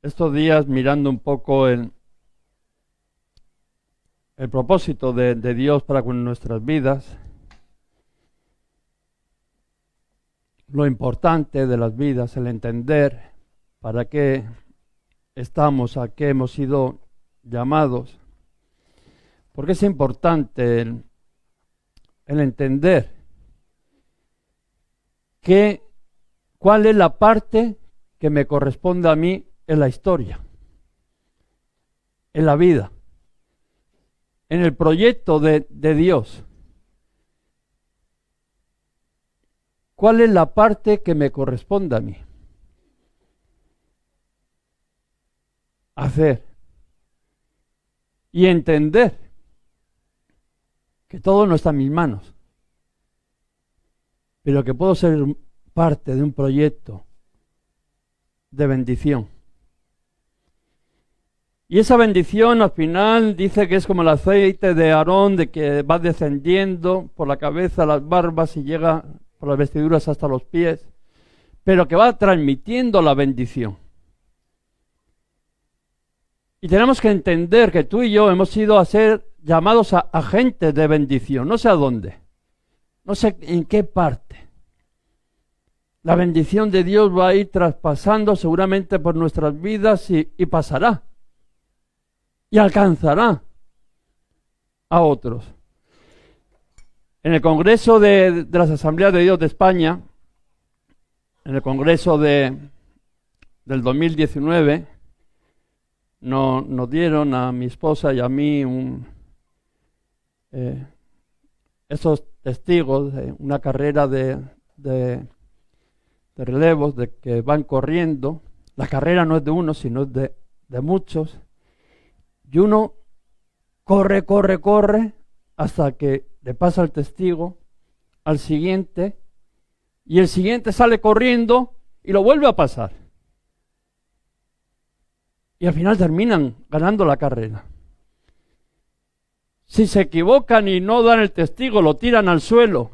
estos días mirando un poco el propósito de Dios para con nuestras vidas, lo importante de las vidas, el entender para qué estamos, a qué hemos sido llamados, porque es importante el entender cuál es la parte que me corresponde a mí en la historia, en la vida, en el proyecto de Dios. ¿Cuál es la parte que me corresponde a mí hacer? Y entender que todo no está en mis manos, pero que puedo ser parte de un proyecto de bendición. Y esa bendición al final dice que es como el aceite de Aarón, de que va descendiendo por la cabeza, las barbas y llega por las vestiduras hasta los pies, pero que va transmitiendo la bendición. Y tenemos que entender que tú y yo hemos sido a ser llamados a agentes de bendición, no sé a dónde, no sé en qué parte. La bendición de Dios va a ir traspasando seguramente por nuestras vidas y pasará. Y alcanzará a otros. En el Congreso de las Asambleas de Dios de España, en el Congreso del 2019, nos dieron a mi esposa y a mí esos testigos de una carrera de relevos, de que van corriendo. La carrera no es de uno, sino es de muchos. Y uno corre hasta que le pasa el testigo al siguiente, y el siguiente sale corriendo y lo vuelve a pasar. Y al final terminan ganando la carrera. Si se equivocan y no dan el testigo, lo tiran al suelo,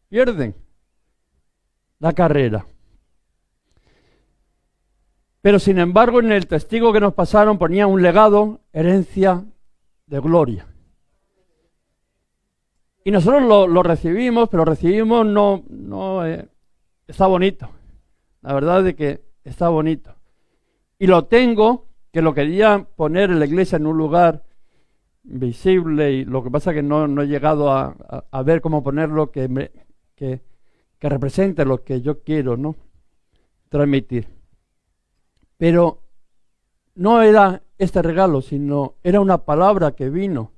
pierden la carrera. Pero sin embargo, en el testigo que nos pasaron ponía un legado, herencia de gloria. Y nosotros lo recibimos, pero recibimos está bonito. La verdad es que está bonito. Y lo tengo, que lo quería poner en la iglesia en un lugar visible, y lo que pasa es que no he llegado a ver cómo ponerlo que represente lo que yo quiero, ¿no?, transmitir. Pero no era este regalo, sino era una palabra que vino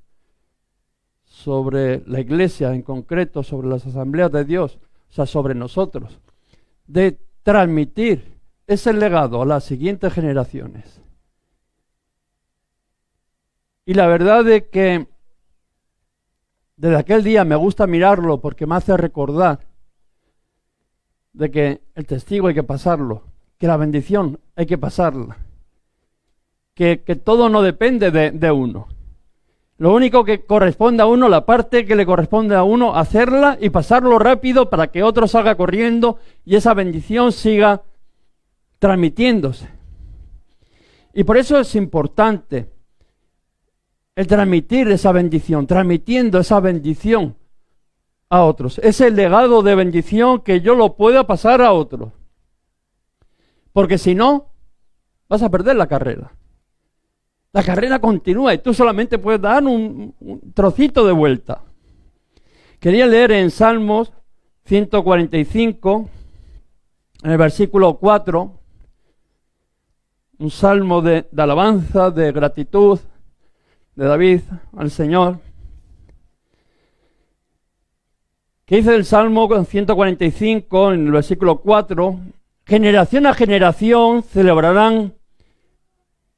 sobre la iglesia, en concreto sobre las asambleas de Dios, o sea, sobre nosotros, de transmitir ese legado a las siguientes generaciones. Y la verdad es que desde aquel día me gusta mirarlo porque me hace recordar de que el testigo hay que pasarlo, que la bendición hay que pasarla, que todo no depende de uno. Lo único que corresponde a uno, la parte que le corresponde a uno, hacerla y pasarlo rápido para que otro salga corriendo y esa bendición siga transmitiéndose. Y por eso es importante el transmitir esa bendición, transmitiendo esa bendición a otros. Ese legado de bendición que yo lo pueda pasar a otros. Porque si no, vas a perder la carrera. La carrera continúa y tú solamente puedes dar un trocito de vuelta. Quería leer en Salmos 145, en el versículo 4, un salmo de alabanza, de gratitud de David al Señor. ¿Qué dice el Salmo 145 en el versículo 4? Generación a generación celebrarán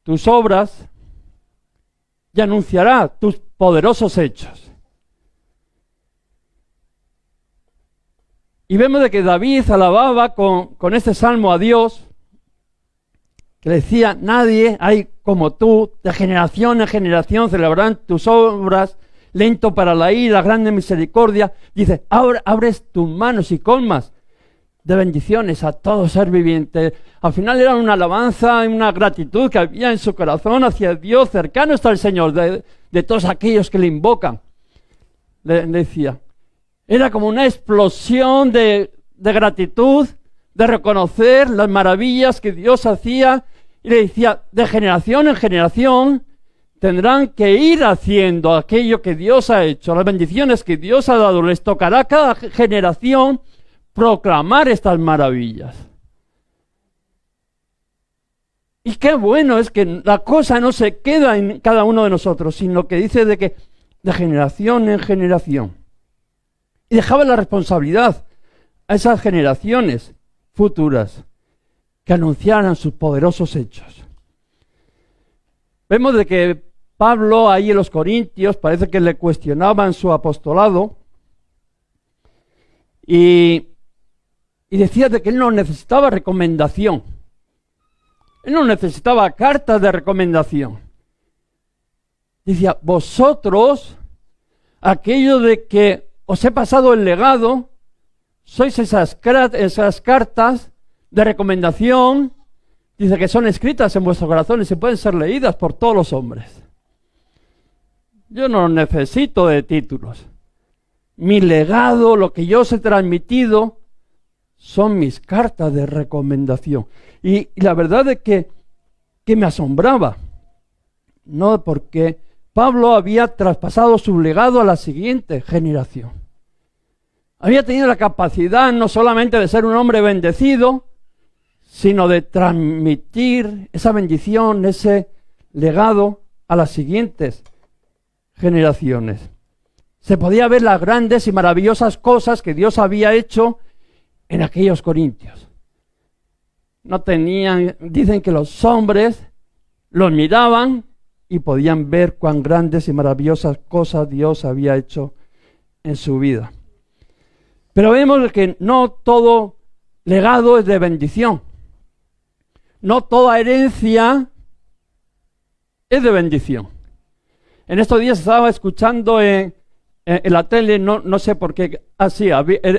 tus obras y anunciará tus poderosos hechos. Y vemos de que David alababa con este salmo a Dios, que le decía: nadie hay como tú, de generación en generación celebrarán tus obras, lento para la ira, grande misericordia. Dice: ahora abres tus manos y colmas de bendiciones a todo ser viviente. Al final era una alabanza, una gratitud que había en su corazón hacia Dios, cercano está el Señor, de todos aquellos que le invocan. Le decía, era como una explosión de gratitud, de reconocer las maravillas que Dios hacía, y le decía, de generación en generación tendrán que ir haciendo aquello que Dios ha hecho, las bendiciones que Dios ha dado, les tocará a cada generación proclamar estas maravillas. Y qué bueno es que la cosa no se queda en cada uno de nosotros, sino que dice de que de generación en generación. Y dejaba la responsabilidad a esas generaciones futuras que anunciaran sus poderosos hechos. Vemos de que Pablo ahí en los Corintios parece que le cuestionaban su apostolado y decía de que él no necesitaba recomendación. Él no necesitaba cartas de recomendación. Decía, vosotros, aquello de que os he pasado el legado, sois esas cartas de recomendación, dice que son escritas en vuestros corazones y pueden ser leídas por todos los hombres. Yo no necesito de títulos. Mi legado, lo que yo os he transmitido, son mis cartas de recomendación. Y la verdad es que me asombraba, ¿no? Porque Pablo había traspasado su legado a la siguiente generación. Había tenido la capacidad no solamente de ser un hombre bendecido, sino de transmitir esa bendición, ese legado a las siguientes generaciones. Se podía ver las grandes y maravillosas cosas que Dios había hecho en aquellos corintios. No tenían, dicen que los hombres los miraban y podían ver cuán grandes y maravillosas cosas Dios había hecho en su vida. Pero vemos que no todo legado es de bendición. No toda herencia es de bendición. En estos días estaba escuchando en la tele, no sé por qué,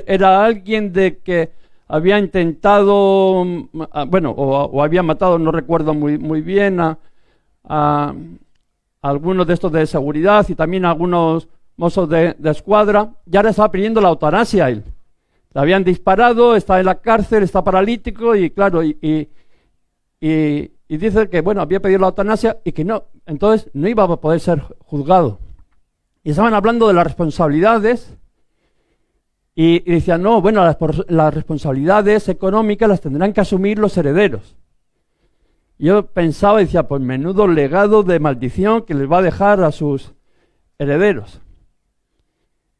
era alguien de que había intentado, o había matado, no recuerdo muy bien, a algunos de estos de seguridad y también a algunos mozos de escuadra, y ahora estaba pidiendo la eutanasia a él. Le habían disparado, está en la cárcel, está paralítico y claro, y dice que, había pedido la eutanasia y que no, entonces no iba a poder ser juzgado. Y estaban hablando de las responsabilidades y decían, las responsabilidades económicas las tendrán que asumir los herederos. Yo pensaba y decía, pues menudo legado de maldición que les va a dejar a sus herederos.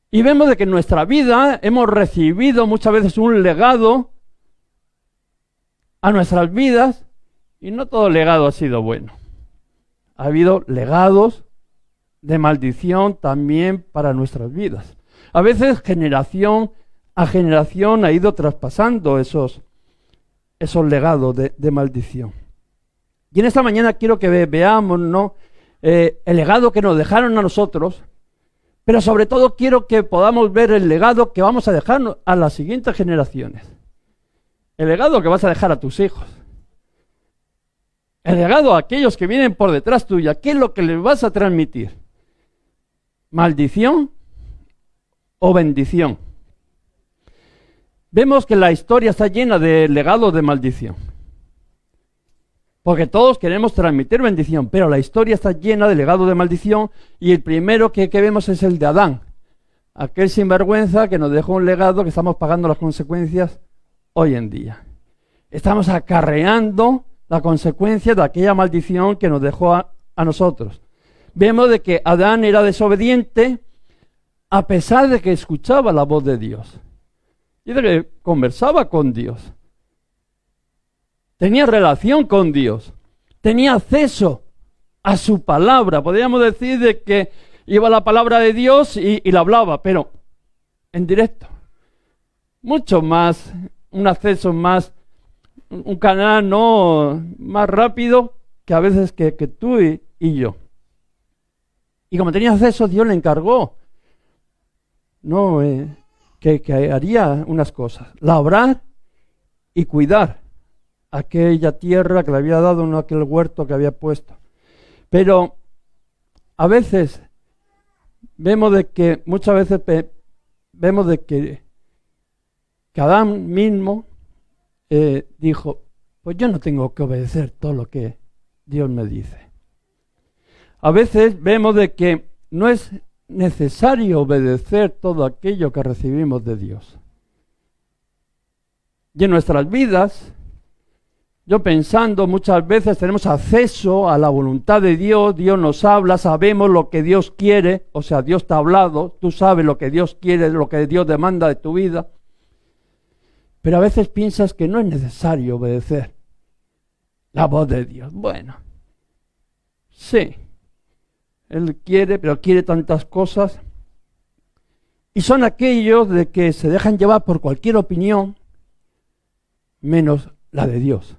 Y vemos de que en nuestra vida hemos recibido muchas veces un legado a nuestras vidas y no todo legado ha sido bueno. Ha habido legados de maldición también para nuestras vidas. A veces generación a generación ha ido traspasando esos legados de maldición. Y en esta mañana quiero que veamos, ¿no? El legado que nos dejaron a nosotros, pero sobre todo quiero que podamos ver el legado que vamos a dejar a las siguientes generaciones. El legado que vas a dejar a tus hijos. El legado a aquellos que vienen por detrás tuya. ¿Qué es lo que les vas a transmitir? ¿Maldición o bendición? Vemos que la historia está llena de legados de maldición. Porque todos queremos transmitir bendición, pero la historia está llena de legados de maldición y el primero que vemos es el de Adán. Aquel sinvergüenza que nos dejó un legado que estamos pagando las consecuencias hoy en día. Estamos acarreando la consecuencia de aquella maldición que nos dejó a nosotros. Vemos de que Adán era desobediente a pesar de que escuchaba la voz de Dios. Y de que conversaba con Dios. Tenía relación con Dios. Tenía acceso a su palabra. Podríamos decir de que iba la palabra de Dios y la hablaba, pero en directo. Mucho más, un acceso más, un canal no más rápido que a veces que tú y yo. Y como tenía acceso, Dios le encargó que haría unas cosas. Labrar y cuidar aquella tierra que le había dado, no aquel huerto que había puesto. Pero a veces muchas veces vemos de que Adán mismo dijo, pues yo no tengo que obedecer todo lo que Dios me dice. A veces vemos de que no es necesario obedecer todo aquello que recibimos de Dios. Y en nuestras vidas, yo pensando, muchas veces tenemos acceso a la voluntad de Dios, Dios nos habla, sabemos lo que Dios quiere, o sea, Dios te ha hablado, tú sabes lo que Dios quiere, lo que Dios demanda de tu vida, pero a veces piensas que no es necesario obedecer la voz de Dios. Bueno, sí, Él quiere, pero quiere tantas cosas, y son aquellos de que se dejan llevar por cualquier opinión, menos la de Dios.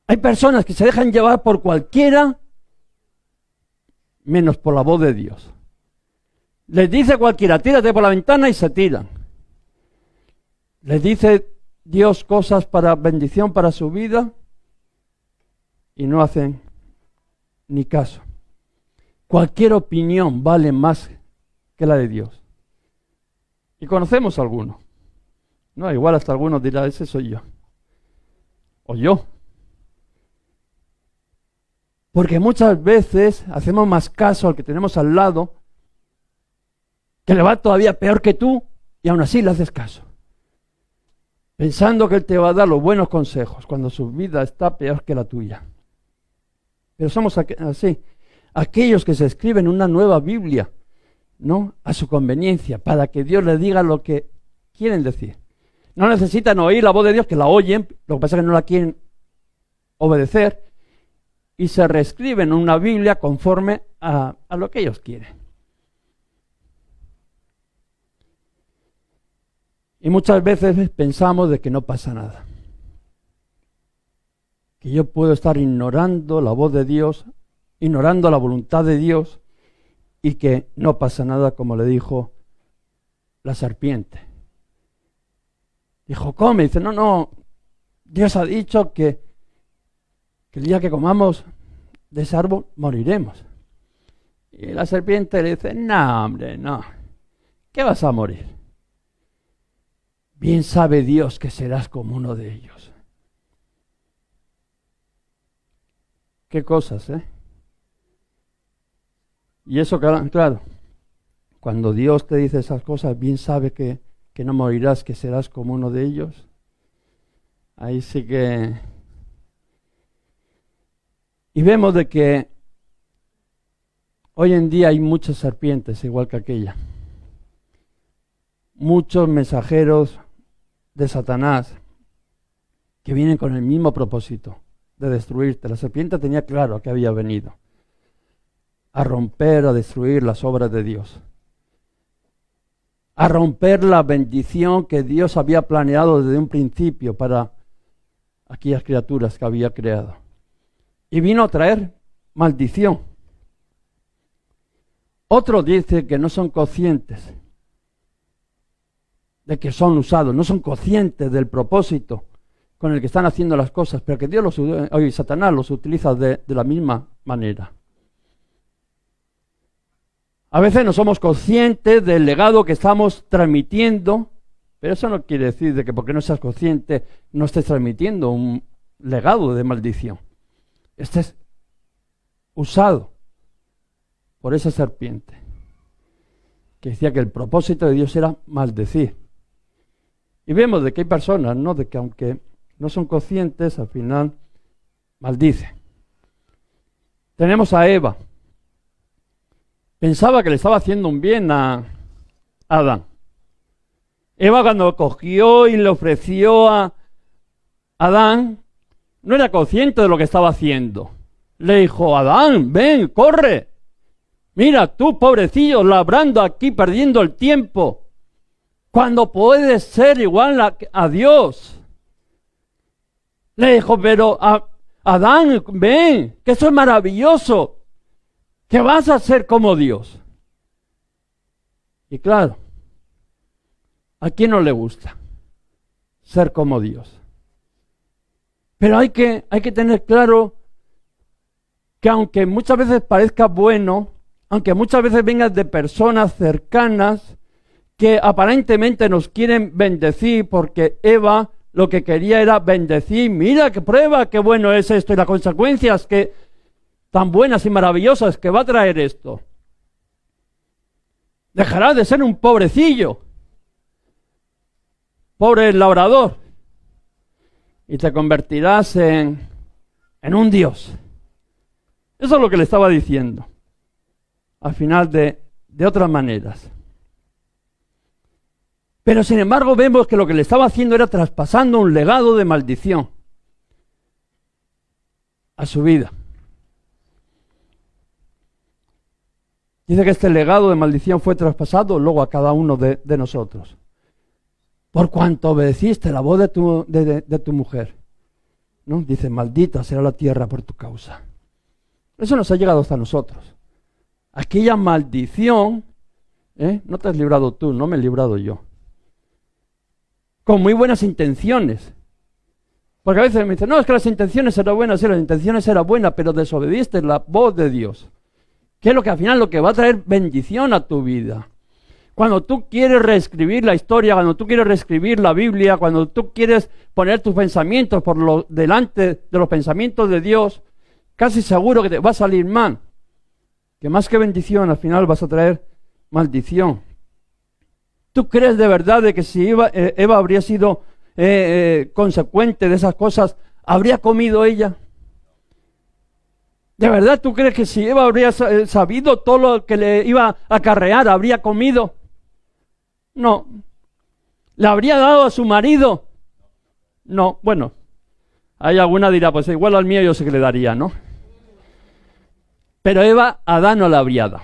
Hay personas que se dejan llevar por cualquiera, menos por la voz de Dios. Les dice cualquiera, tírate por la ventana y se tiran. Les dice Dios cosas para bendición para su vida y no hacen ni caso. Cualquier opinión vale más que la de Dios. Y conocemos a algunos. No, igual hasta algunos dirán, ese soy yo. O yo. Porque muchas veces hacemos más caso al que tenemos al lado, que le va todavía peor que tú, y aún así le haces caso. Pensando que él te va a dar los buenos consejos, cuando su vida está peor que la tuya. Pero somos así, aquellos que se escriben una nueva Biblia, ¿no? A su conveniencia, para que Dios les diga lo que quieren decir. No necesitan oír la voz de Dios, que la oyen, lo que pasa es que no la quieren obedecer, y se reescriben una Biblia conforme a lo que ellos quieren. Y muchas veces pensamos de que no pasa nada. Que yo puedo estar ignorando la voz de Dios, ignorando la voluntad de Dios, y que no pasa nada, como le dijo la serpiente. Dijo, come. Dice, no, Dios ha dicho que el día que comamos de ese árbol moriremos. Y la serpiente le dice, no, hombre, no. ¿Qué vas a morir? Bien sabe Dios que serás como uno de ellos. Qué cosas, ¿eh? Y eso, claro, cuando Dios te dice esas cosas, bien sabe que no morirás, que serás como uno de ellos. Ahí sí que... Y vemos de que hoy en día hay muchas serpientes, igual que aquella. Muchos mensajeros de Satanás que vienen con el mismo propósito de destruirte. La serpiente tenía claro que había venido a romper, a destruir las obras de Dios, a romper la bendición que Dios había planeado desde un principio para aquellas criaturas que había creado. Y vino a traer maldición. Otros dicen que no son conscientes de que son usados, no son conscientes del propósito con el que están haciendo las cosas, pero que Dios Satanás los utiliza de la misma manera. A veces no somos conscientes del legado que estamos transmitiendo, pero eso no quiere decir de que porque no seas consciente no estés transmitiendo un legado de maldición. Estés usado por esa serpiente que decía que el propósito de Dios era maldecir. Y vemos de que hay personas, ¿no?, de que aunque no son conscientes, al final maldicen. Tenemos a Eva. Pensaba que le estaba haciendo un bien a Adán. Eva, cuando cogió y le ofreció a Adán, no era consciente de lo que estaba haciendo. Le dijo, Adán, ven, corre. Mira, tú, pobrecillo, labrando aquí, perdiendo el tiempo, cuando puedes ser igual a Dios. Le dijo, pero Adán, ven, que eso es maravilloso, que vas a ser como Dios. Y claro, ¿a quién no le gusta ser como Dios. Pero hay que tener claro que aunque muchas veces parezca bueno, aunque muchas veces vengan de personas cercanas que aparentemente nos quieren bendecir, porque Eva lo que quería era bendecir, mira qué prueba, qué bueno es esto, y las consecuencias que tan buenas y maravillosas que va a traer esto. Dejarás de ser un pobrecillo, pobre labrador, y te convertirás en un Dios. Eso es lo que le estaba diciendo, al final de otras maneras. Pero sin embargo vemos que lo que le estaba haciendo era traspasando un legado de maldición a su vida. Dice que este legado de maldición fue traspasado luego a cada uno de nosotros. Por cuanto obedeciste la voz de tu mujer, ¿no? Dice, maldita será la tierra por tu causa. Eso nos ha llegado hasta nosotros. Aquella maldición, no te has librado tú, no me he librado yo. Con muy buenas intenciones. Porque a veces me dicen, no, es que las intenciones eran buenas, sí, las intenciones eran buenas, pero desobedeciste la voz de Dios. Que es lo que al final lo que va a traer bendición a tu vida. Cuando tú quieres reescribir la historia, cuando tú quieres reescribir la Biblia, cuando tú quieres poner tus pensamientos delante de los pensamientos de Dios, casi seguro que te va a salir mal. Que más que bendición, al final vas a traer maldición. ¿Tú crees de verdad de que si Eva habría sido consecuente de esas cosas, habría comido ella? ¿De verdad tú crees que si Eva habría sabido todo lo que le iba a acarrear, habría comido? No. ¿Le habría dado a su marido? No. Bueno, hay alguna dirá, pues igual al mío yo sé que le daría, ¿no? Pero Eva a Adán no le habría dado.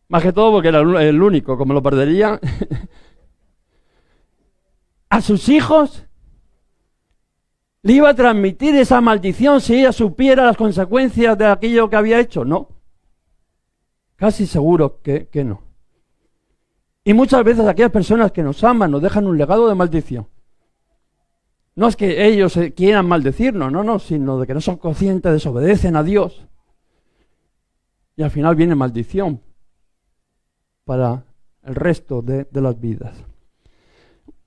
Más que todo porque era el único, como lo perdería. A sus hijos le iba a transmitir esa maldición si ella supiera las consecuencias de aquello que había hecho. No. Casi seguro que no. Y muchas veces aquellas personas que nos aman nos dejan un legado de maldición. No es que ellos quieran maldecirnos, no, sino de que no son conscientes, desobedecen a Dios. Y al final viene maldición para el resto de las vidas.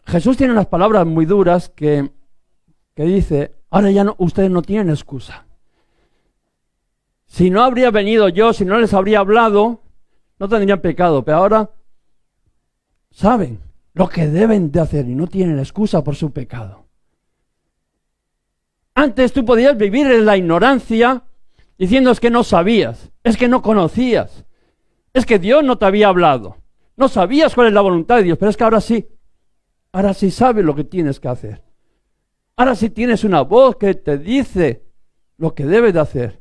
Jesús tiene unas palabras muy duras que dice, ahora ya no, ustedes no tienen excusa. Si no habría venido yo, si no les habría hablado, no tendrían pecado, pero ahora saben lo que deben de hacer y no tienen excusa por su pecado. Antes tú podías vivir en la ignorancia diciendo es que no sabías, es que no conocías, es que Dios no te había hablado, no sabías cuál es la voluntad de Dios, pero es que ahora sí sabes lo que tienes que hacer. Ahora sí tienes una voz que te dice lo que debes de hacer.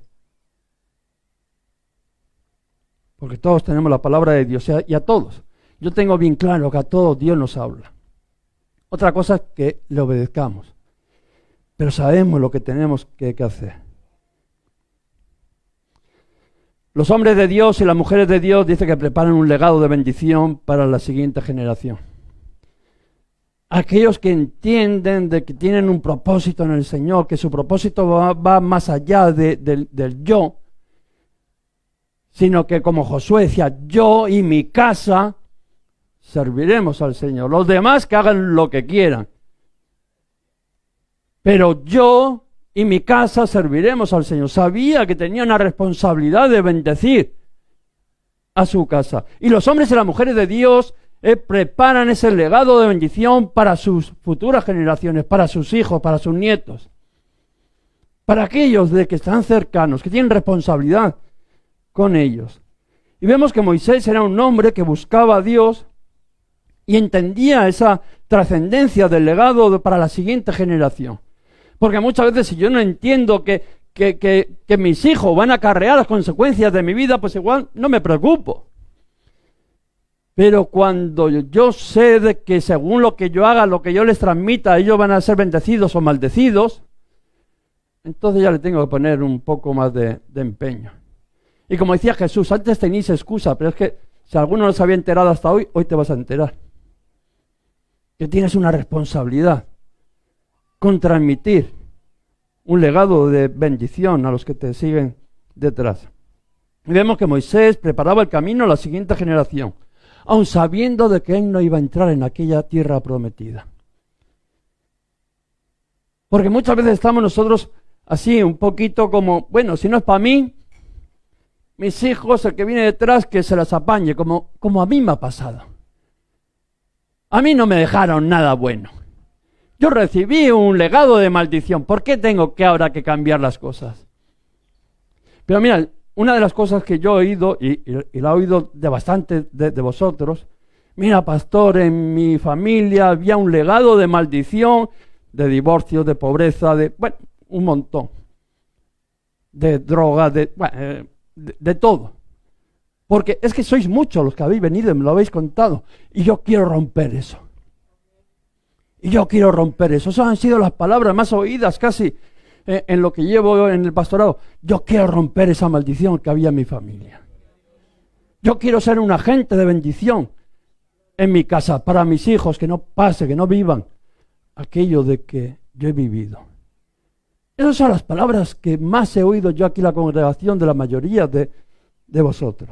Porque todos tenemos la palabra de Dios y a todos. Yo tengo bien claro que a todos Dios nos habla. Otra cosa es que le obedezcamos. Pero sabemos lo que tenemos que hacer. Los hombres de Dios y las mujeres de Dios dicen que preparan un legado de bendición para la siguiente generación. Aquellos que entienden de que tienen un propósito en el Señor, que su propósito va más allá del yo, sino que como Josué decía, yo y mi casa serviremos al Señor. Los demás que hagan lo que quieran. Pero yo y mi casa serviremos al Señor. Sabía que tenía una responsabilidad de bendecir a su casa. Y los hombres y las mujeres de Dios preparan ese legado de bendición para sus futuras generaciones, para sus hijos, para sus nietos. Para aquellos de que están cercanos, que tienen responsabilidad con ellos. Y vemos que Moisés era un hombre que buscaba a Dios y entendía esa trascendencia del legado para la siguiente generación. Porque muchas veces si yo no entiendo que mis hijos van a acarrear las consecuencias de mi vida, pues igual no me preocupo. Pero cuando yo sé de que según lo que yo haga, lo que yo les transmita, ellos van a ser bendecidos o maldecidos, entonces ya le tengo que poner un poco más de empeño. Y como decía Jesús, antes tenéis excusa, pero es que si alguno no se había enterado hasta hoy, hoy te vas a enterar. que tienes una responsabilidad con transmitir un legado de bendición a los que te siguen detrás. Y vemos que Moisés preparaba el camino a la siguiente generación, aun sabiendo de que él no iba a entrar en aquella tierra prometida. Porque muchas veces estamos nosotros así, un poquito como, bueno, si no es para mí, mis hijos, el que viene detrás, que se las apañe, como a mí me ha pasado. A mí no me dejaron nada bueno. Yo recibí un legado de maldición. ¿Por qué tengo que ahora que cambiar las cosas? Pero mira, una de las cosas que yo he oído, y la he oído de bastante de vosotros, mira, pastor, en mi familia había un legado de maldición, de divorcio, de pobreza, bueno, un montón. De droga, de todo. Porque es que sois muchos los que habéis venido y me lo habéis contado. Y yo quiero romper eso. Esas han sido las palabras más oídas casi en lo que llevo en el pastorado. Yo quiero romper esa maldición que había en mi familia. Yo quiero ser un agente de bendición en mi casa, para mis hijos, que no pase, que no vivan aquello de que yo he vivido. Esas son las palabras que más he oído yo aquí en la congregación de la mayoría de vosotros.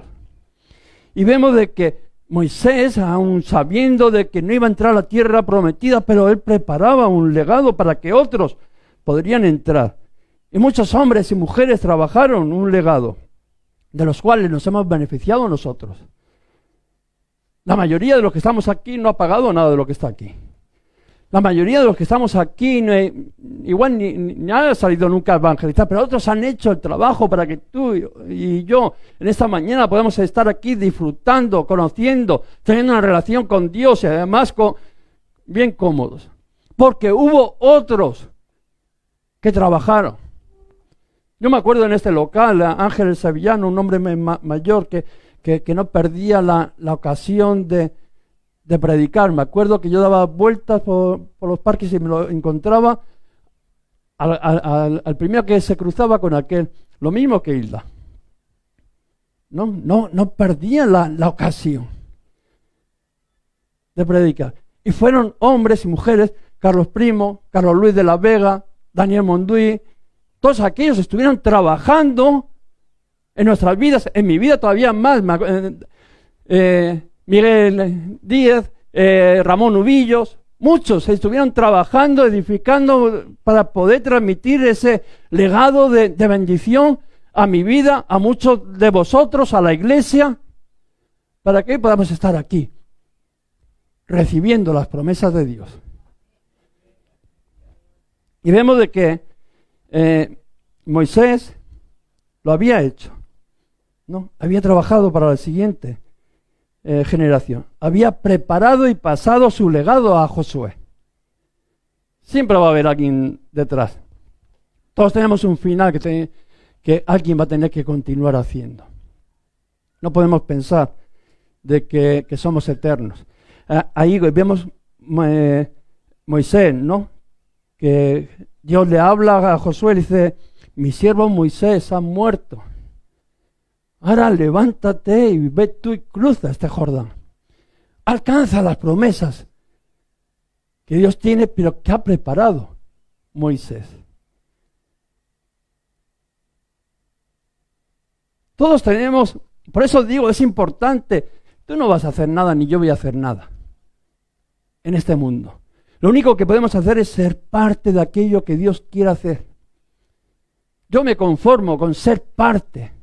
Y vemos de que Moisés, aun sabiendo de que no iba a entrar a la tierra prometida, pero él preparaba un legado para que otros podrían entrar. Y muchos hombres y mujeres trabajaron un legado, de los cuales nos hemos beneficiado nosotros. La mayoría de los que estamos aquí no ha pagado nada de lo que está aquí. La mayoría de los que estamos aquí igual ni ha salido nunca a evangelizar, pero otros han hecho el trabajo para que tú y yo en esta mañana podamos estar aquí disfrutando, conociendo, teniendo una relación con Dios y además bien cómodos. Porque hubo otros que trabajaron. Yo me acuerdo en este local, Ángel el Sevillano, un hombre mayor que no perdía la ocasión de predicar. Me acuerdo que yo daba vueltas por los parques y me lo encontraba al primero que se cruzaba con aquel, lo mismo que Hilda. No perdía la ocasión de predicar. Y fueron hombres y mujeres, Carlos Primo, Carlos Luis de la Vega, Daniel Monduí, todos aquellos estuvieron trabajando en nuestras vidas, en mi vida todavía más. Miguel Díaz, Ramón Ubillos, muchos estuvieron trabajando, edificando para poder transmitir ese legado de bendición a mi vida, a muchos de vosotros, a la iglesia, para que podamos estar aquí, recibiendo las promesas de Dios. Y vemos de que Moisés lo había hecho, ¿no? Había trabajado para la siguiente generación. Había preparado y pasado su legado a Josué. Siempre va a haber alguien detrás. Todos tenemos un final que alguien va a tener que continuar haciendo. No podemos pensar de que somos eternos. Ahí vemos Moisés, ¿no? Que Dios le habla a Josué y dice: mi siervo Moisés ha muerto. Ahora levántate y ve tú y cruza este Jordán. Alcanza las promesas que Dios tiene, pero que ha preparado Moisés. Todos tenemos, por eso digo, es importante. Tú no vas a hacer nada, ni yo voy a hacer nada en este mundo. Lo único que podemos hacer es ser parte de aquello que Dios quiere hacer. Yo me conformo con ser parte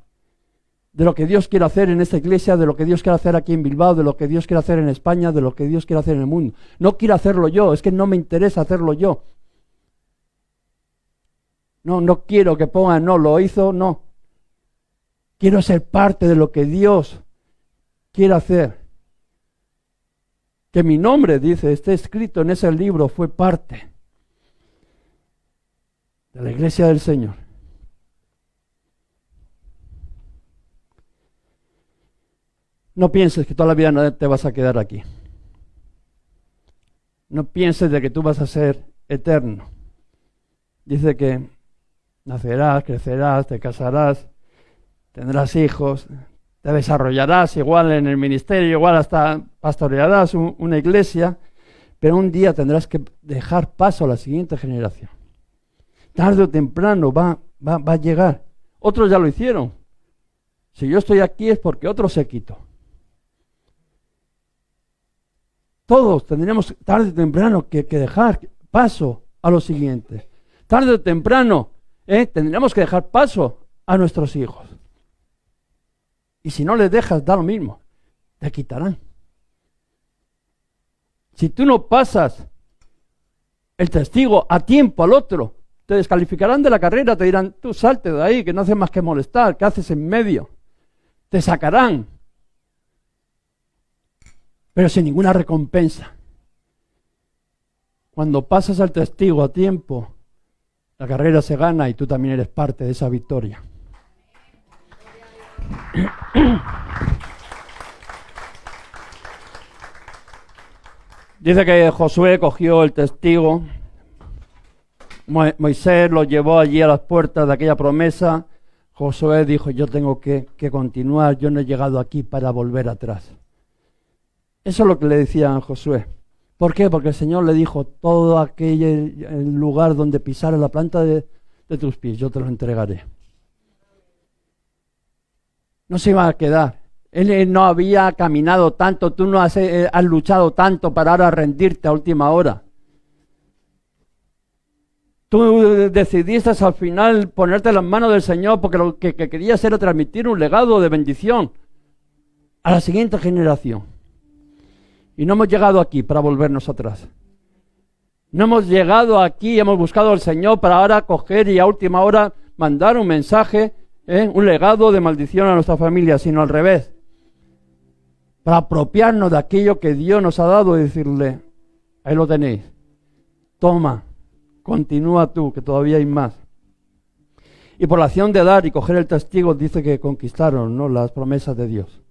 de lo que Dios quiere hacer en esta iglesia, de lo que Dios quiere hacer aquí en Bilbao, de lo que Dios quiere hacer en España, de lo que Dios quiere hacer en el mundo. No quiero hacerlo yo, es que no me interesa hacerlo yo. No quiero que pongan, no, lo hizo, no. Quiero ser parte de lo que Dios quiere hacer. Que mi nombre, dice, esté escrito en ese libro, fue parte de la iglesia del Señor. No pienses que toda la vida no te vas a quedar aquí. No pienses de que tú vas a ser eterno. Dice que nacerás, crecerás, te casarás, tendrás hijos, te desarrollarás igual en el ministerio, igual hasta pastorearás una iglesia, pero un día tendrás que dejar paso a la siguiente generación. Tarde o temprano va a llegar. Otros ya lo hicieron. Si yo estoy aquí es porque otro se quitó. Todos tendremos tarde o temprano que dejar paso a los siguientes. Tarde o temprano tendremos que dejar paso a nuestros hijos. Y si no les dejas, da lo mismo. Te quitarán. Si tú no pasas el testigo a tiempo al otro, te descalificarán de la carrera, te dirán, tú salte de ahí, que no haces más que molestar, ¿qué haces en medio? Te sacarán, pero sin ninguna recompensa. Cuando pasas al testigo a tiempo, la carrera se gana y tú también eres parte de esa victoria. Dice que Josué cogió el testigo, Moisés lo llevó allí a las puertas de aquella promesa. Josué dijo, yo tengo que continuar, yo no he llegado aquí para volver atrás. Eso es lo que le decía a Josué. ¿Por qué? Porque el Señor le dijo, todo aquel lugar donde pisara la planta de tus pies, yo te lo entregaré. No se iba a quedar. Él no había caminado tanto, tú no has luchado tanto para ahora rendirte a última hora. Tú decidiste al final ponerte en las manos del Señor porque lo que querías era transmitir un legado de bendición a la siguiente generación. Y no hemos llegado aquí para volvernos atrás. No hemos llegado aquí, hemos buscado al Señor para ahora coger y a última hora mandar un mensaje, un legado de maldición a nuestra familia, sino al revés. Para apropiarnos de aquello que Dios nos ha dado y decirle, ahí lo tenéis, toma, continúa tú, que todavía hay más. Y por la acción de dar y coger el testigo, dice que conquistaron, ¿no?, las promesas de Dios.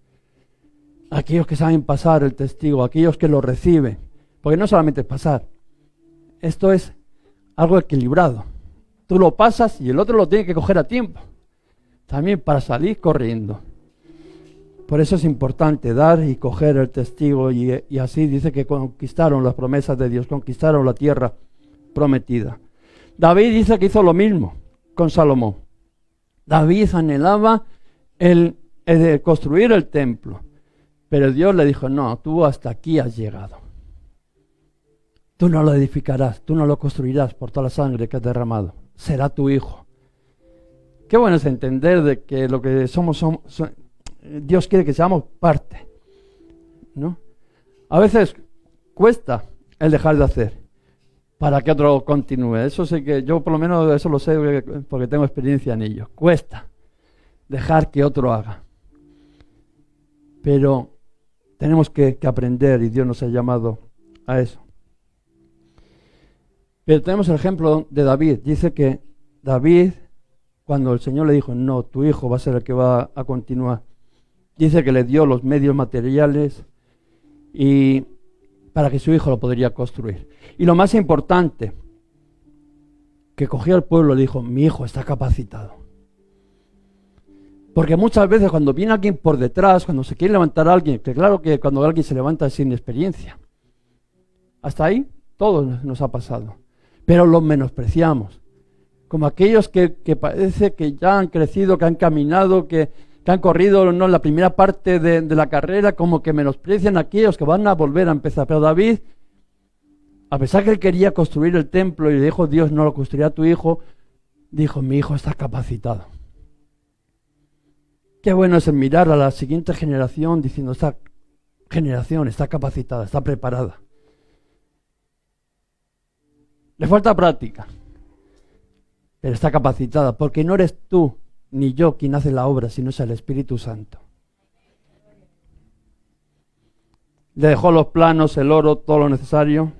Aquellos que saben pasar el testigo, aquellos que lo reciben, porque no solamente es pasar, esto es algo equilibrado. Tú lo pasas y el otro lo tiene que coger a tiempo, también para salir corriendo. Por eso es importante dar y coger el testigo y así dice que conquistaron las promesas de Dios, conquistaron la tierra prometida. David dice que hizo lo mismo con Salomón. David anhelaba el construir el templo, pero Dios le dijo, no, tú hasta aquí has llegado. Tú no lo edificarás, tú no lo construirás por toda la sangre que has derramado. Será tu hijo. Qué bueno es entender de que lo que somos Dios quiere que seamos parte, ¿no? A veces cuesta el dejar de hacer para que otro continúe. Eso sí que yo por lo menos eso lo sé porque tengo experiencia en ello. Cuesta dejar que otro haga. Pero tenemos que aprender y Dios nos ha llamado a eso. Pero tenemos el ejemplo de David. Dice que David, cuando el Señor le dijo, no, tu hijo va a ser el que va a continuar, dice que le dio los medios materiales y para que su hijo lo podría construir. Y lo más importante, que cogió al pueblo y le dijo, mi hijo está capacitado. Porque muchas veces cuando viene alguien por detrás, cuando se quiere levantar a alguien, que claro que cuando alguien se levanta es sin experiencia. Hasta ahí todo nos ha pasado. Pero los menospreciamos. Como aquellos que parece que ya han crecido, que han caminado, que han corrido, ¿no?, la primera parte de la carrera, como que menosprecian a aquellos que van a volver a empezar. Pero David, a pesar que él quería construir el templo y le dijo, Dios no lo construirá tu hijo, dijo, mi hijo está capacitado. Qué bueno es mirar a la siguiente generación diciendo, esta generación está capacitada, está preparada. Le falta práctica, pero está capacitada, porque no eres tú ni yo quien hace la obra, sino es el Espíritu Santo. Le dejó los planos, el oro, todo lo necesario,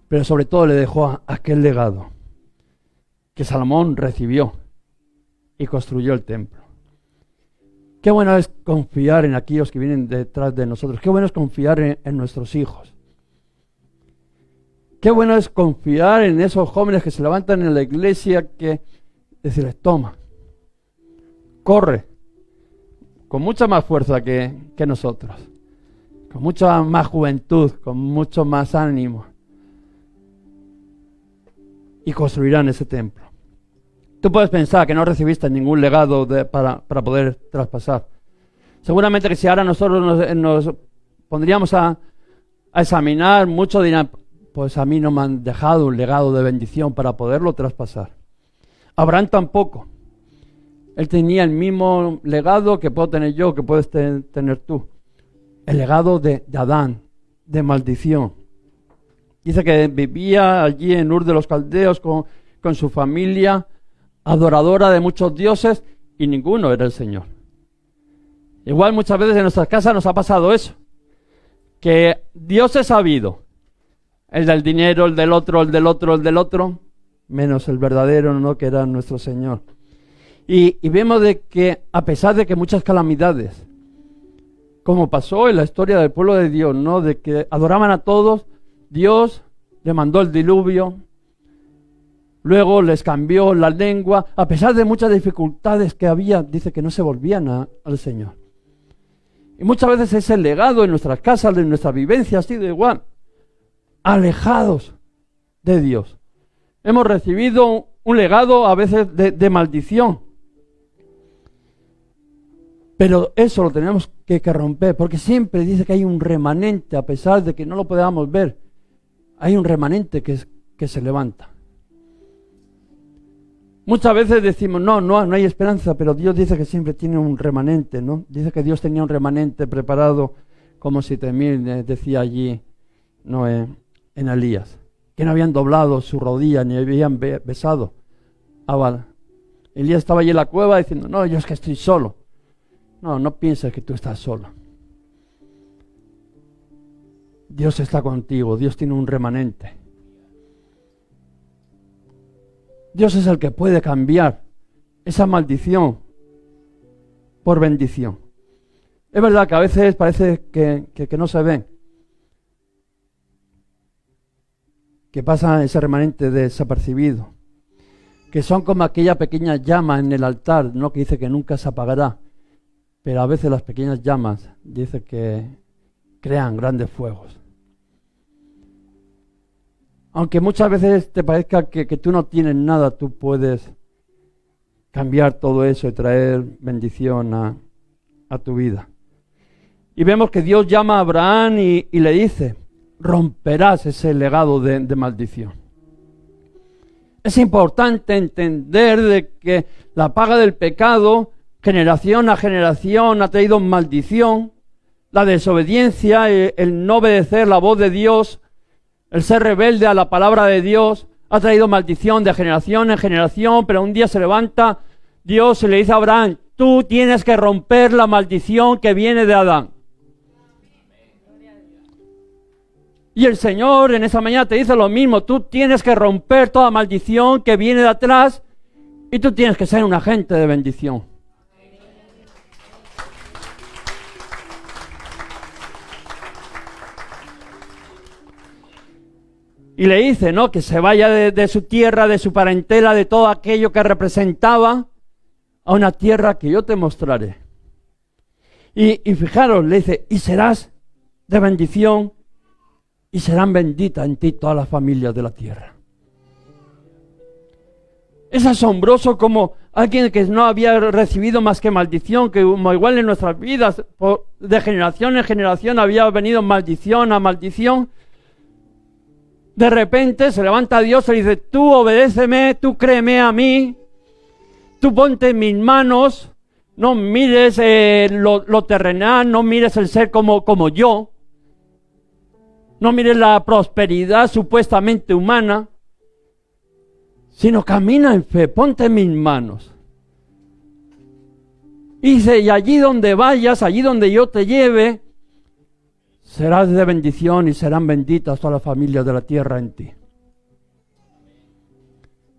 pero sobre todo le dejó aquel legado que Salomón recibió y construyó el templo. Qué bueno es confiar en aquellos que vienen detrás de nosotros. Qué bueno es confiar en nuestros hijos. Qué bueno es confiar en esos jóvenes que se levantan en la iglesia, que decirles, toma, corre, con mucha más fuerza que nosotros. con mucha más juventud, con mucho más ánimo, y construirán ese templo. Tú puedes pensar que no recibiste ningún legado para poder traspasar. Seguramente que si ahora nosotros nos pondríamos a examinar, muchos dirán, pues a mí no me han dejado un legado de bendición para poderlo traspasar. Abraham tampoco. Él tenía el mismo legado que puedo tener yo, que puedes tener tú. El legado de Adán, de maldición. Dice que vivía allí en Ur de los Caldeos con su familia, adoradora de muchos dioses, y ninguno era el Señor. Igual muchas veces en nuestras casas nos ha pasado eso, que dioses ha habido, el del dinero, el del otro, el del otro, el del otro, menos el verdadero, ¿no?, que era nuestro Señor. Y vemos de que a pesar de que muchas calamidades, como pasó en la historia del pueblo de Dios, ¿no?, de que adoraban a todos, Dios le mandó el diluvio, luego les cambió la lengua, a pesar de muchas dificultades que había, dice que no se volvían al Señor. Y muchas veces ese legado en nuestras casas, en nuestra vivencia, ha sido igual, alejados de Dios. Hemos recibido un legado a veces de maldición. Pero eso lo tenemos que romper, porque siempre dice que hay un remanente, a pesar de que no lo podamos ver. Hay un remanente que se levanta. Muchas veces decimos, no hay esperanza, pero Dios dice que siempre tiene un remanente, ¿no? Dice que Dios tenía un remanente preparado, como 7,000, decía allí, ¿no?, en Elías, que no habían doblado su rodilla ni habían besado a Baal. Elías estaba allí en la cueva diciendo, no, yo es que estoy solo. No pienses que tú estás solo. Dios está contigo, Dios tiene un remanente. Dios es el que puede cambiar esa maldición por bendición. Es verdad que a veces parece que no se ven, que pasa ese remanente desapercibido, que son como aquella pequeña llama en el altar, ¿no?, que dice que nunca se apagará, pero a veces las pequeñas llamas dice que crean grandes fuegos. Aunque muchas veces te parezca que tú no tienes nada, tú puedes cambiar todo eso y traer bendición a tu vida. Y vemos que Dios llama a Abraham y le dice, romperás ese legado de maldición. Es importante entender de que la paga del pecado, generación a generación, ha traído maldición. La desobediencia, el no obedecer la voz de Dios, el ser rebelde a la palabra de Dios, ha traído maldición de generación en generación, pero un día se levanta Dios y le dice a Abraham, tú tienes que romper la maldición que viene de Adán. Y el Señor en esa mañana te dice lo mismo, tú tienes que romper toda maldición que viene de atrás y tú tienes que ser un agente de bendición. Y le dice, ¿no?, que se vaya de su tierra, de su parentela, de todo aquello que representaba, a una tierra que yo te mostraré. Y fijaros, le dice, y serás de bendición, y serán benditas en ti todas las familias de la tierra. Es asombroso como alguien que no había recibido más que maldición, que como igual en nuestras vidas, de generación en generación había venido maldición a maldición. De repente se levanta Dios y dice, tú obedéceme, tú créeme a mí, tú ponte en mis manos, no mires lo terrenal, no mires el ser como yo, no mires la prosperidad supuestamente humana, sino camina en fe, ponte en mis manos. Y dice, y allí donde vayas, allí donde yo te lleve, serás de bendición y serán benditas todas las familias de la tierra en ti.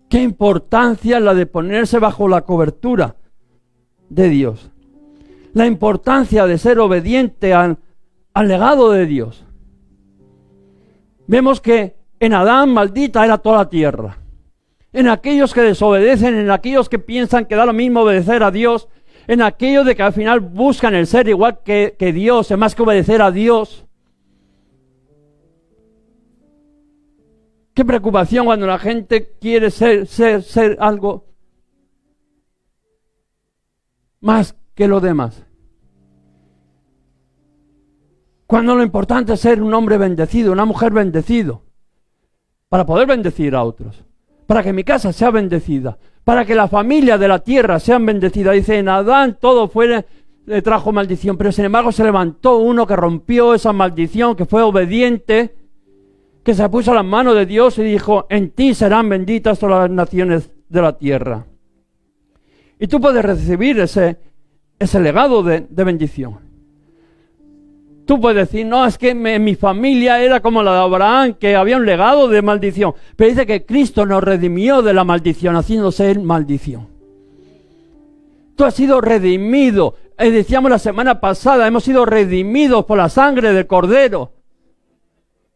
Qué importancia la de ponerse bajo la cobertura de Dios. La importancia de ser obediente al legado de Dios. Vemos que en Adán maldita era toda la tierra. En aquellos que desobedecen, en aquellos que piensan que da lo mismo obedecer a Dios, en aquellos de que al final buscan el ser igual que Dios, es más que obedecer a Dios. Qué preocupación cuando la gente quiere ser algo más que lo demás. Cuando lo importante es ser un hombre bendecido, una mujer bendecido, para poder bendecir a otros, para que mi casa sea bendecida, para que la familia de la tierra sean bendecidas. Dice, en Adán todo le trajo maldición, pero sin embargo se levantó uno que rompió esa maldición, que fue obediente, que se puso a las manos de Dios y dijo, en ti serán benditas todas las naciones de la tierra. Y tú puedes recibir ese legado de bendición. Tú puedes decir, no, es que mi familia era como la de Abraham, que había un legado de maldición. Pero dice que Cristo nos redimió de la maldición, haciéndose él maldición. Tú has sido redimido. Decíamos la semana pasada, hemos sido redimidos por la sangre del Cordero.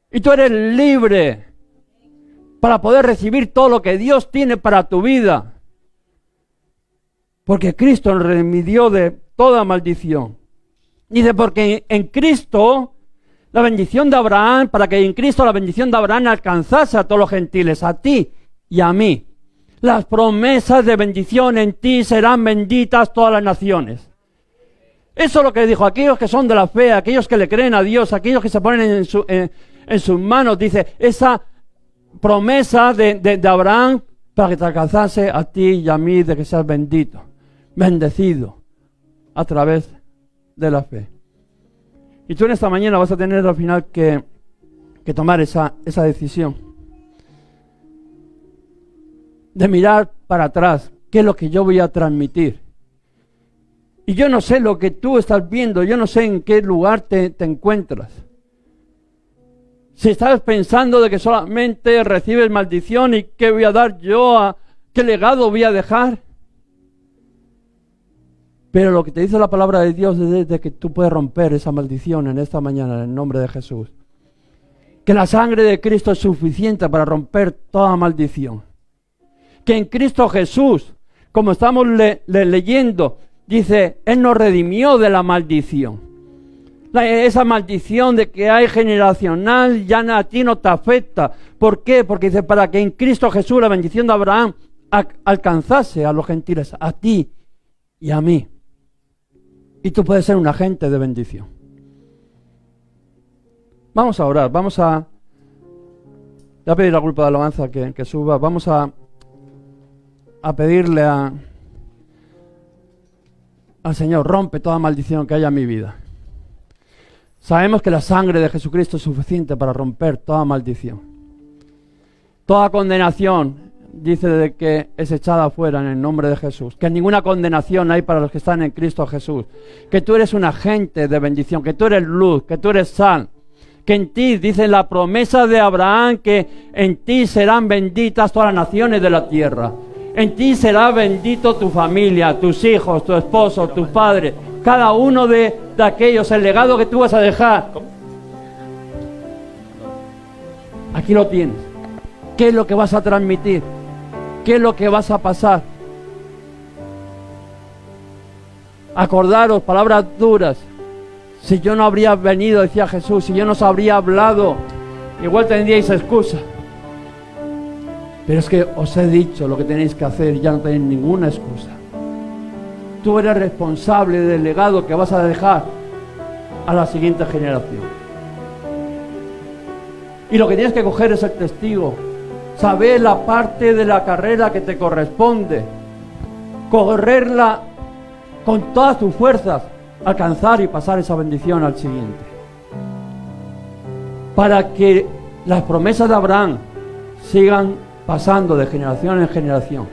Y tú eres libre para poder recibir todo lo que Dios tiene para tu vida. Porque Cristo nos redimió de toda maldición. Dice, porque en Cristo la bendición de Abraham, para que en Cristo la bendición de Abraham alcanzase a todos los gentiles, a ti y a mí. Las promesas de bendición en ti serán benditas todas las naciones. Eso es lo que dijo, aquellos que son de la fe, aquellos que le creen a Dios, aquellos que se ponen en sus manos, dice, esa promesa de Abraham para que te alcanzase a ti y a mí, de que seas bendito, bendecido a través de la fe. Y tú en esta mañana vas a tener al final que tomar esa decisión de mirar para atrás, qué es lo que yo voy a transmitir. Y yo no sé lo que tú estás viendo, yo no sé en qué lugar te encuentras. Si estás pensando de que solamente recibes maldición y qué voy a dar yo, qué legado voy a dejar. Pero lo que te dice la palabra de Dios es de que tú puedes romper esa maldición en esta mañana en el nombre de Jesús. Que la sangre de Cristo es suficiente para romper toda maldición. Que en Cristo Jesús, como estamos leyendo, dice, Él nos redimió de la maldición. Esa maldición de que hay generacional ya a ti no te afecta. ¿Por qué? Porque dice, para que en Cristo Jesús la bendición de Abraham alcanzase a los gentiles, a ti y a mí. Y tú puedes ser un agente de bendición. Vamos a orar, voy a pedir al grupo de alabanza que suba, vamos a pedirle al Señor, rompe toda maldición que haya en mi vida. Sabemos que la sangre de Jesucristo es suficiente para romper toda maldición. Toda condenación, dice de que es echada afuera en el nombre de Jesús. Que ninguna condenación hay para los que están en Cristo Jesús. Que tú eres un agente de bendición, que tú eres luz, que tú eres sal. Que en ti, dice la promesa de Abraham, que en ti serán benditas todas las naciones de la tierra. En ti será bendito tu familia, tus hijos, tu esposo, tus padres. Cada uno de aquellos, el legado que tú vas a dejar. Aquí lo tienes. ¿Qué es lo que vas a transmitir? ¿Qué es lo que vas a pasar? Acordaros, palabras duras. Si yo no habría venido, decía Jesús, si yo no os habría hablado, igual tendríais excusa. Pero es que os he dicho lo que tenéis que hacer y ya no tenéis ninguna excusa. Tú eres responsable del legado que vas a dejar a la siguiente generación. Y lo que tienes que coger es el testigo. Saber la parte de la carrera que te corresponde. Correrla con todas tus fuerzas. Alcanzar y pasar esa bendición al siguiente. Para que las promesas de Abraham sigan pasando de generación en generación.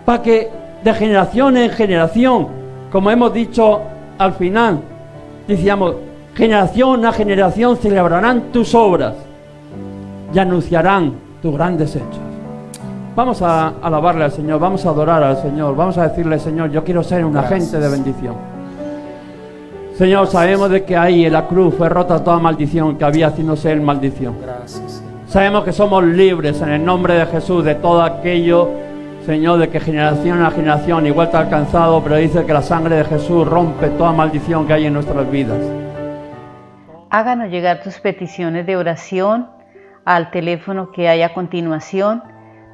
Para que de generación en generación, como hemos dicho al final, decíamos, generación a generación celebrarán tus obras y anunciarán tus grandes hechos. Vamos a alabarle al Señor, vamos a adorar al Señor, vamos a decirle, Señor, yo quiero ser un agente de bendición. Señor, sabemos de que ahí en la cruz fue rota toda maldición que había haciéndose en maldición. Gracias. Sabemos que somos libres en el nombre de Jesús de todo aquello, Señor, de que generación a generación igual te ha alcanzado, pero dice que la sangre de Jesús rompe toda maldición que hay en nuestras vidas. Háganos llegar tus peticiones de oración al teléfono que hay a continuación.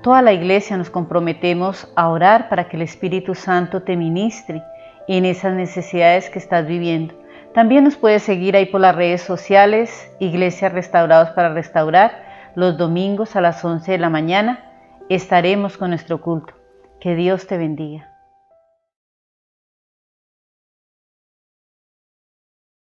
Toda la iglesia nos comprometemos a orar para que el Espíritu Santo te ministre en esas necesidades que estás viviendo. También nos puedes seguir ahí por las redes sociales, Iglesias Restaurados para Restaurar. Los domingos a las 11 de la mañana estaremos con nuestro culto. Que Dios te bendiga.